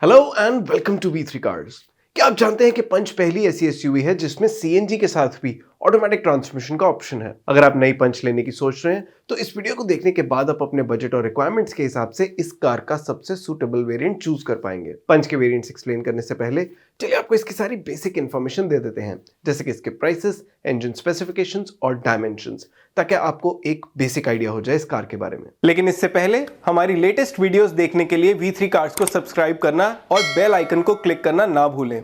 Hello and welcome to V3 cars. क्या आप जानते हैं कि पंच पहली ऐसी एसयूवी है जिसमें सीएनजी के साथ भी ऑटोमेटिक ट्रांसमिशन का ऑप्शन है। अगर आप नई पंच लेने की सोच रहे हैं तो इस वीडियो को देखने के बाद आप अपने बजट और रिक्वायरमेंट्स के हिसाब से इस कार का सबसे सूटेबल वेरिएंट चूज कर पाएंगे। पंच के वेरिएंट्स एक्सप्लेन करने से पहले चलिए आपको इसकी सारी बेसिक इन्फॉर्मेशन दे देते हैं, जैसे कि इसके प्राइसेस, इंजन स्पेसिफिकेशंस और डायमेंशंस, ताकि आपको एक बेसिक आइडिया हो जाए इस कार के बारे में। लेकिन इससे पहले हमारी लेटेस्ट वीडियोस देखने के लिए V3 कार्स को सब्सक्राइब करना और बेल आइकन को क्लिक करना ना भूलें।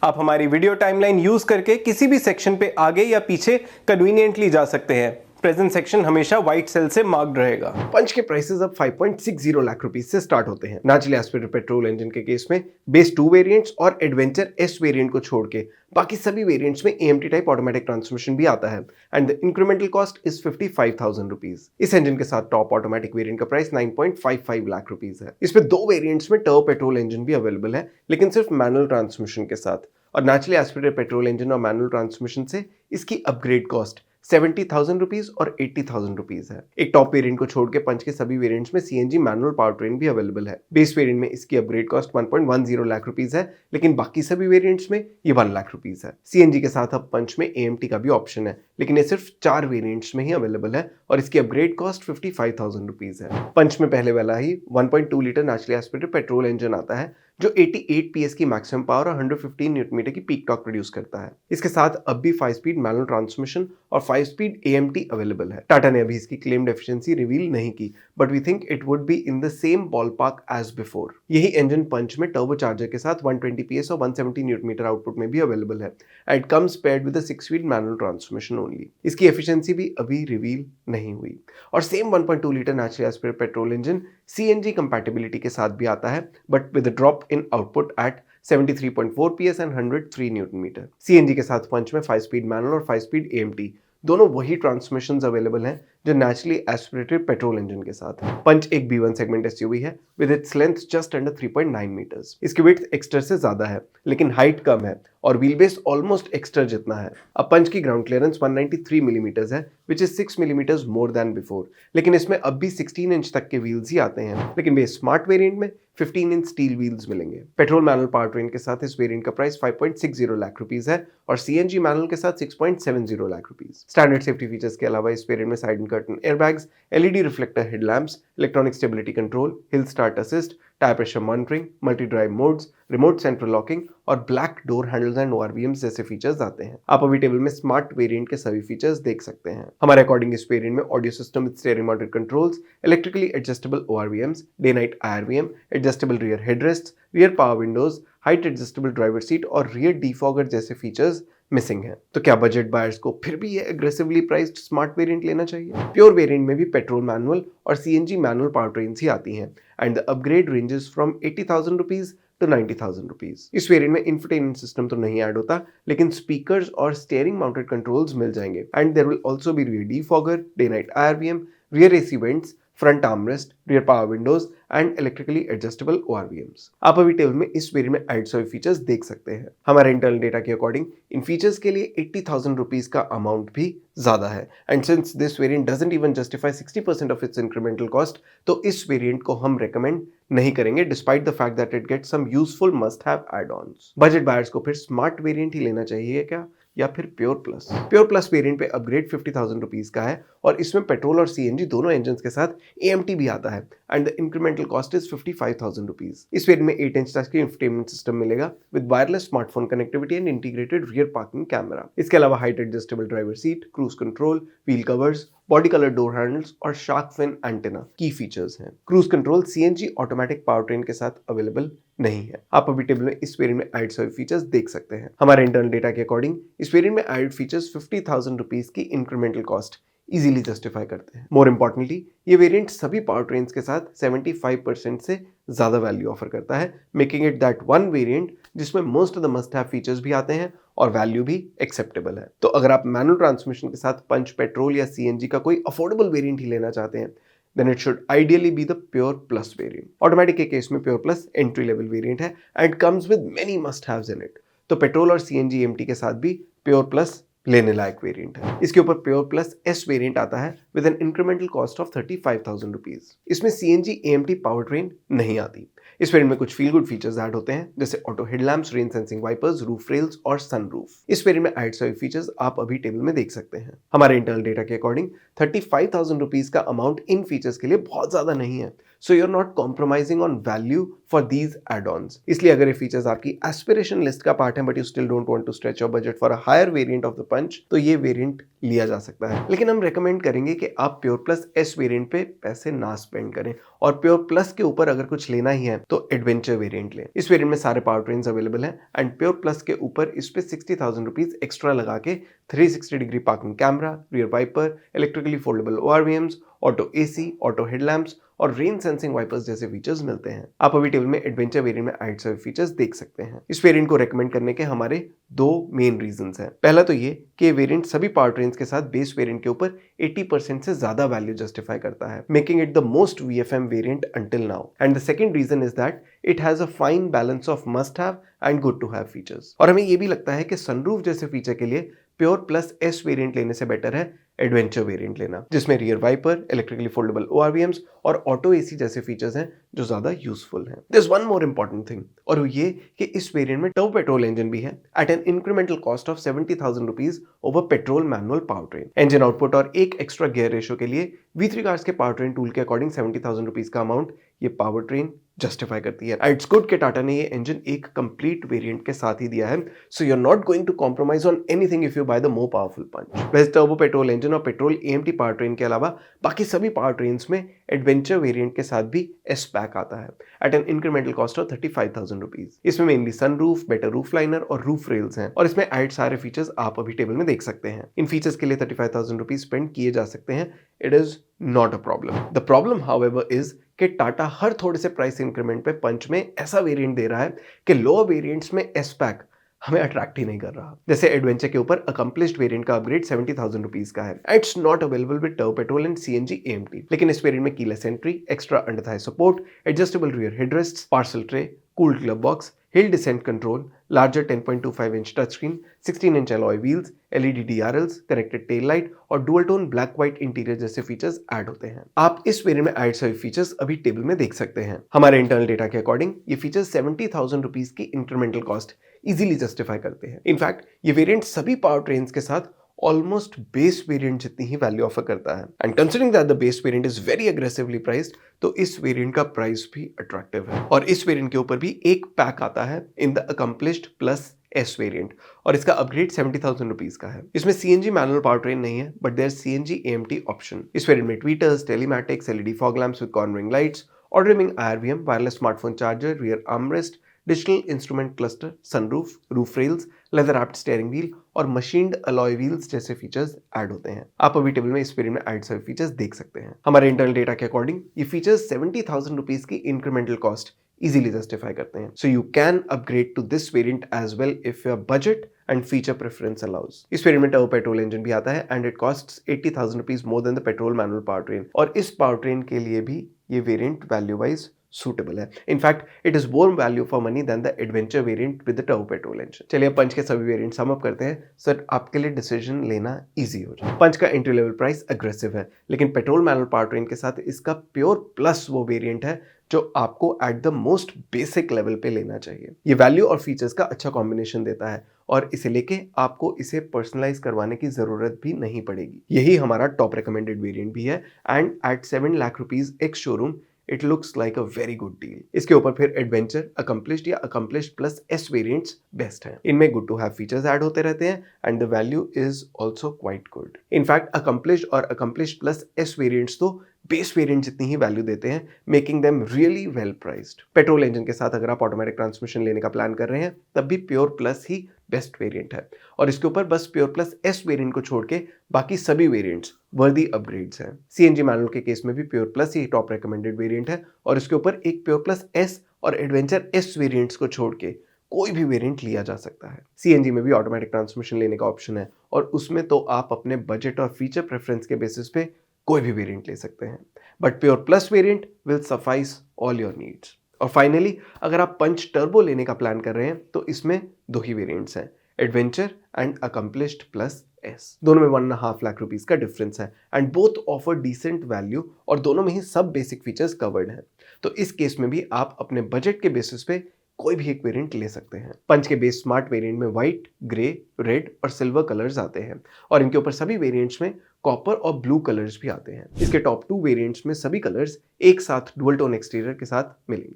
आप हमारी वीडियो टाइमलाइन यूज करके किसी भी सेक्शन पे आगे या पीछे कन्वीनियंटली जा सकते हैं। प्रेजेंट सेक्शन हमेशा व्हाइट सेल से मार्क्ड रहेगा। पंच के प्राइसेस अब 5.60 लाख रुपीस से स्टार्ट होते हैं। नेचुरली एस्पिरेटेड पेट्रोल इंजन के केस में बेस 2 वेरिएंट्स और एडवेंचर एस वेरिएंट को छोड़ के बाकी सभी वेरिएंट्स में AMT टाइप ऑटोमेटिक ट्रांसमिशन भी आता है and the incremental cost is 55,000 rupees. इस इंजन के साथ टॉप ऑटोमेटिक वेरिएंट का प्राइस 9.55 लाख रुपीज है। इसमें 2 वेरिएंट्स में टर्बो पेट्रोल इंजन भी अवेलेबल है, लेकिन सिर्फ मैनुअल ट्रांसमिशन के साथ, और नेचुरली एस्पिरेटेड पेट्रोल इंजन और मैनुअल ट्रांसमिशन से इसकी अपग्रेड कॉस्ट 70,000 रुपीज और 80,000 रुपीज है। एक टॉप वेरिएंट को छोड़ के पंच के सभी वेरिएंट्स में CNG मैनुअल पावर ट्रेन भी अवेलेबल है। बेस वेरिएंट में इसकी अपग्रेड कॉस्ट 1.10 लाख रुपीज है, लेकिन बाकी सभी वेरिएंट्स में ये 1 लाख रुपीज है। CNG के साथ अब पंच में AMT का भी ऑप्शन है, लेकिन ये सिर्फ 4 वेरिएंट्स में ही अवेलेबल है और इसकी अपग्रेड कॉस्ट 55,000 रुपीज है। पंच में पहले वाला ही 1.2 litre naturally aspirated petrol engine आता है जो 88 PS की मैक्सिमम पावर और 115 न्यूटन मीटर की पीक टॉर्क प्रोड्यूस करता है। इसके साथ अब भी 5 स्पीड मैनुअल ट्रांसमिशन और 5 स्पीड AMT अवेलेबल है। टाटा ने अभी इसकी क्लेम्ड एफिशिएंसी रिवील नहीं की, but we think it would be in the same ballpark as before. यही इंजन पंच में टर्बो चार्जर के साथ 120 PS और 170 न्यूटन मीटर आउटपुट में भी अवेलेबल है and comes paired with 6 speed manual transmission only. इसकी एफिशिएंसी भी अभी रिवील नहीं हुई। और same 1.2 litre natural aspirated petrol engine CNG compatibility के साथ भी आता है, but with drop in output at 73.4 PS and 103 newton metre. CNG के साथ पंच में 5 स्पीड मैनुअल और 5 स्पीड AMT दोनों वही ट्रांसमिशंस अवेलेबल हैं जो नेचुरली एस्पिरेटेड पेट्रोल इंजन के साथ है। पंच एक B1 सेगमेंट एसयूवी है with its length just under 3.9 metres. इसकी विड्थ एक्स्टर से ज्यादा है, लेकिन हाइट कम है और व्हील बेस ऑलमोस्ट एक्स्टर जितना है। अब पंच की ग्राउंड क्लियरेंस 193 मिलीमीटर्स है, which is 6 millimetres more than before, लेकिन इसमें अब भी 16 इंच तक के व्हील्स ही आते हैं। लेकिन बेस स्मार्ट वेरिएंट में 15 इंच स्टील व्हील्स मिलेंगे। पेट्रोल मैनुअल पावर ट्रेन के साथ इस वेरिएंट का प्राइस 5.60 लाख रुपीस है और CNG मैनुअल के साथ 6.70 lakh rupees. Standard safety features के अलावा इस वेरिएंट में side and curtain airbags, LED reflector headlamps, electronic stability control, hill start assist, tyre pressure monitoring, multi drive modes, remote central locking और black door handles and ORVMs जैसे features आते हैं। आप अभी टेबल में स्मार्ट वेरिएंट के सभी features देख सकते हैं। हमारे अकॉर्डिंग इस वेरिएंट में audio system with steering mounted controls, electrically adjustable ORVMs, day night IRVM, adjustable rear headrest, rear power Windows, height adjustable driver seat और रियर डिफॉगर जैसे फीचर्स मिसिंग है। तो क्या बजट बायर्स को फिर भी ये एग्रेसिवली प्राइस्ड स्मार्ट वेरिएंट लेना चाहिए? प्योर वेरिएंट में भी पेट्रोल मैनुअल और CNG मैनुअल पावर ट्रेन्स ही आती हैं and the upgrade ranges from 80,000 rupees to 90,000 rupees. इस वेरिएंट में इंफोटेनमेंट सिस्टम तो नहीं ऐड होता, लेकिन स्पीकर्स और स्टीयरिंग माउंटेड कंट्रोल्स मिल जाएंगे and there will also be rear defogger, day night IRVM, rear AC vents, front armrest, rear power windows and electrically adjustable ORVMs। आप अभी टेबल में इस वेरिएंट में एड सभी फीचर्स देख सकते हैं। हमारे इंटरनल डेटा के अकॉर्डिंग इन फीचर्स के लिए 80,000 रुपीज का अमाउंट भी ज्यादा है and since this variant doesn't even justify 60% of its incremental cost, तो इस वेरिएंट को हम रेकमेंड नहीं करेंगे despite the fact that it gets some useful must have add ons. Budget buyers को फिर स्मार्ट वेरिएंट ही लेना चाहिए क्या, या फिर pure plus? Pure plus variant पे अपग्रेड 50,000 रुपीज का है और इसमें पेट्रोल और CNG दोनों इंजन के साथ AMT भी आता है and the incremental cost is 55,000 rupees. इस वेरिएंट में 8 इंच तक की इंफोटेनमेंट सिस्टम मिलेगा with wireless smartphone connectivity and integrated rear parking camera. इसके अलावा height adjustable driver seat, cruise control, wheel covers, body colour door handles और shark fin antenna की features हैं। Cruise control CNG automatic power train के साथ available नहीं है। आप अभी टेबल में इस वेरिएंट में एड सभी फीचर्स देख सकते हैं। हमारे इंटरनल डेटा के अकॉर्डिंग इस वेरिएंट में एड फीचर्स 50,000 रुपीज की इंक्रीमेंटल कॉस्ट इजीली जस्टिफाई करते हैं। मोर इंपॉर्टेंटली ये वेरिएंट सभी पावर ट्रेन्स के साथ 75% से ज्यादा वैल्यू ऑफर करता है, making it that one variant जिसमें most of the must have features भी आते हैं और वैल्यू भी एक्सेप्टेबल है। तो अगर आप मैनुअल ट्रांसमिशन के साथ पंच, पेट्रोल या CNG का कोई अफोर्डेबल वेरिएंट ही लेना चाहते हैं, then it should ideally be the Pure Plus variant. Automatic के केस में Pure Plus entry level variant है and comes with many must haves in it. तो पेट्रोल और CNG AMT के साथ भी Pure Plus लेने लायक वेरिएंट है। इसके ऊपर प्योर प्लस एस वेरिएंट आता है with an incremental cost of 35,000 rupees. इसमें CNG AMT पावर ट्रेन नहीं आती। इस वेरिएंट में कुछ फील गुड फीचर्स ऐड होते हैं, जैसे auto headlamps, rain sensing wipers, roof rails और सनरूफ। इस वेरिएंट में ऐड सभी फीचर्स आप अभी टेबल में देख सकते हैं। हमारे इंटरनल डेटा के अकॉर्डिंग 35,000 रुपीज का अमाउंट इन फीचर्स के लिए बहुत ज्यादा नहीं है, so you are not compromising on value for these add ons. इसलिए अगर ये फीचर्स आपकी एस्पिरेशन लिस्ट का पार्ट है but you still don't want to stretch your budget for a higher variant of the Punch, तो ये वेरिएंट लिया जा सकता है। लेकिन हम रेकमेंड करेंगे कि आप प्योर प्लस एस वेरिएंट पे पैसे ना स्पेंड करें, और प्योर प्लस के ऊपर अगर कुछ लेना ही है तो एडवेंचर वेरिएंट लें। इस वेरिएंट में सारे पावर ट्रेन्स अवेलेबल हैं एंड प्योर प्लस के ऊपर इस पे 60,000 रुपीज एक्स्ट्रा लगा के 360 degree parking camera, rear wiper, electrically foldable ORVMs, auto AC, auto headlamps और रेन सेंसिंग वाइपर्स जैसे फीचर्स मिलते हैं। आप अभी टेबल में एडवेंचर वेरिएंट में ऐड सभी फीचर्स देख सकते हैं। इस वेरिएंट को रेकमेंड करने के हमारे दो मेन रीजंस हैं। पहला तो ये कि ये वेरिएंट सभी पावर ट्रेन्स के साथ बेस वेरिएंट के ऊपर 80% से ज्यादा वैल्यू जस्टिफाई करता है, making it the most VFM variant until now. And the second reason is that it has a fine balance of must have and good to have features. और हमें ये भी लगता है कि सनरूफ जैसे फीचर के लिए प्योर प्लस एस वेरिएंट लेने से बेटर है एडवेंचर वेरिएंट लेना, जिसमें rear wiper, electrically foldable ORVMs और ऑटो एसी जैसे फीचर्स हैं जो ज्यादा यूजफुल हैं। There is one more important thing, और वो ये कि इस वेरिएंट में टर्बो पेट्रोल इंजन भी है at an incremental cost of 70,000 rupees over petrol manual power train. Engine output और एक एक्स्ट्रा गियर रेशियो के लिए V3 कार्स के पावर ट्रेन टूल के अकॉर्डिंग 70,000 रुपीज का अमाउंट ये पावर ट्रेन जस्टिफाई करती है। इट्स गुड कि टाटा ने ये इंजन एक कंप्लीट वेरिएंट के साथ ही दिया है, so you are not going to compromise on anything if you buy the more powerful Punch. वैसे टर्बो पेट्रोल इंजन और पेट्रोल AMT पावर ट्रेन के अलावा बाकी सभी पावर ट्रेन्स में एडवेंचर वेरिएंट के साथ भी एस पैक आता है at an incremental cost of 35,000 rupees. इसमें mainly sunroof, better roof liner और रूफ रेल्स हैं, और इसमें ऐड सारे फीचर्स आप अभी टेबल में देख सकते हैं। इन फीचर्स के लिए 35,000 रुपीज स्पेंड किए जा सकते हैं। It is not a problem. The problem however is कि टाटा हर थोड़े से प्राइस इंक्रीमेंट पे पंच में ऐसा वेरिएंट दे रहा है कि लोअर वेरिएंट्स में एस पैक हमें अट्रैक्ट ही नहीं कर रहा। जैसे एडवेंचर के ऊपर अकम्प्लिश्ड वेरिएंट का अपग्रेड 70,000 रुपीज का है। It's not available with turbo petrol and CNG AMT, लेकिन इस वेरिएंट में keyless entry, extra under thigh support, adjustable rear headrests, parcel tray, cooled glove box, hill descent control, larger 10.25 inch touchscreen, 16 inch alloy wheels, LED DRLs, connected tail light और dual tone black white interior जैसे features add होते हैं। आप इस variant में add सभी features अभी table में देख सकते हैं। हमारे इंटरनल डेटा के अकॉर्डिंग ये फीचर्स 70,000 रुपीज की इंक्रीमेंटल कॉस्ट इजीली जस्टिफाई करते हैं। इनफैक्ट ये वेरिएंट सभी पावर ट्रेन्स के साथ ऑलमोस्ट बेस वेरिएंट जितनी ही वैल्यू ऑफर करता है। And considering that the base variant is very aggressively priced, तो इस वेरिएंट का प्राइस भी अट्रैक्टिव है। और इस वेरिएंट के ऊपर भी एक पैक आता है in the accomplished plus S variant, और इसका अपग्रेड 70,000 रुपीज का है। इसमें CNG मैनुअल पावर ट्रेन नहीं है, but there CNG AMT option. इस वेरिएंट में tweeters, telematics, LED fog lamps with cornering lights, auto dimming IRVM, wireless smartphone charger, rear armrest, digital instrument cluster, sunroof, roof rails, leather wrapped steering wheel और machined alloy wheels जैसे features add होते हैं। आप अभी table में इस variant में add सभी फीचर्स देख सकते हैं। हमारे इंटरनल डेटा के अकॉर्डिंग ये फीचर्स 70,000 रुपीज की इंक्रीमेंटल कॉस्ट इजीली जस्टिफाई करते हैं, so you can upgrade to this variant as well if your budget and feature preference allows. इस वेरिएंट में टर्बो पेट्रोल इंजन भी आता है and it costs 80,000 rupees more than the petrol manual power train, और इस power train के लिए भी ये वेरिएंट वैल्यू वाइज सुटेबल है। In fact it is more value for money than the adventure variant with the turbo petrol engine. चलिए Punch के सभी वेरिएंट सम अप करते हैं सर आपके लिए डिसीजन लेना इजी हो जाए। पंच का एंट्री लेवल प्राइस अग्रेसिव है, लेकिन पेट्रोल मैनुअल पावर ट्रेन के साथ इसका प्योर प्लस वो वेरिएंट है जो आपको at the most basic level पे लेना चाहिए। ये वैल्यू और फीचर्स का अच्छा कॉम्बिनेशन देता है, और इसे लेके आपको इसे पर्सनलाइज करवाने की जरूरत भी नहीं पड़ेगी। यही हमारा टॉप रिकमेंडेड वेरिएंट भी है and at 7 lakh rupees ex showroom it looks like a very good deal. इसके ऊपर फिर एडवेंचर, अकम्प्लिश्ड या accomplished plus S variants best हैं। इनमें good to have features add होते रहते हैं and the value is also quite good. In fact accomplished और अकम्प्लिश्ड प्लस एस वेरिएंट्स तो बेस वेरिएंट जितनी ही वैल्यू देते हैं, making them really well priced. Petrol engine के साथ अगर आप ऑटोमेटिक ट्रांसमिशन लेने का प्लान कर रहे हैं तब भी प्योर प्लस ही बेस्ट वेरिएंट है, और इसके ऊपर बस प्योर प्लस एस वेरिएंट को छोड़ के बाकी सभी वेरिएंट्स वर्दी अपग्रेड्स हैं। CNG मैनुअल के केस में भी प्योर प्लस ही टॉप रिकमेंडेड वेरिएंट है, और इसके ऊपर एक प्योर प्लस एस और एडवेंचर एस वेरिएंट्स को छोड़ के कोई भी वेरिएंट लिया जा सकता है। CNG में भी ऑटोमेटिक ट्रांसमिशन लेने का ऑप्शन है, और उसमें तो आप अपने बजट और फीचर प्रेफरेंस के बेसिस पे कोई भी वेरिएंट ले सकते हैं, but pure plus variant will suffice all your needs. और फाइनली अगर आप पंच टर्बो लेने का प्लान कर रहे हैं तो इसमें दो ही वेरिएंट्स हैं, adventure and accomplished plus S. दोनों में 1.5 लाख रुपीज का डिफरेंस है and both offer decent value, और दोनों में ही सब बेसिक फीचर्स कवर्ड हैं। तो इस केस में भी आप अपने बजट के बेसिस पे कोई भी एक वेरिएंट ले सकते हैं। पंच के बेस स्मार्ट वेरिएंट में व्हाइट, ग्रे, रेड और सिल्वर कलर्स आते हैं और इनके ऊपर सभी वेरिएंट्स में कॉपर और ब्लू कलर्स भी आते हैं। इसके टॉप 2 वेरिएंट्स में सभी कलर्स एक साथ डुअल टोन एक्सटीरियर के साथ मिलेंगे।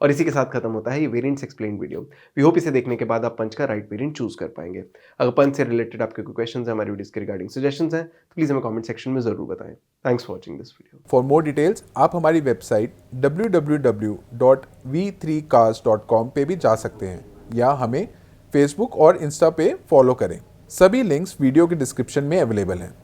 और इसी के साथ खत्म होता है ये variants explained video. We hope इसे देखने के बाद आप पंच का राइट वेरिएंट चूज कर पाएंगे। अगर पंच से रिलेटेड आपके कोई क्वेश्चंस हैं, हमारी वीडियोस के रिगार्डिंग सजेशंस हैं, तो प्लीज हमें कमेंट सेक्शन में जरूर बताएं। Thanks for watching this video. For more details आप हमारी वेबसाइट www.v3cars.com पे भी जा सकते हैं या हमें फेसबुक और इंस्टा पे फॉलो करें। सभी लिंक्स वीडियो के डिस्क्रिप्शन में अवेलेबल हैं।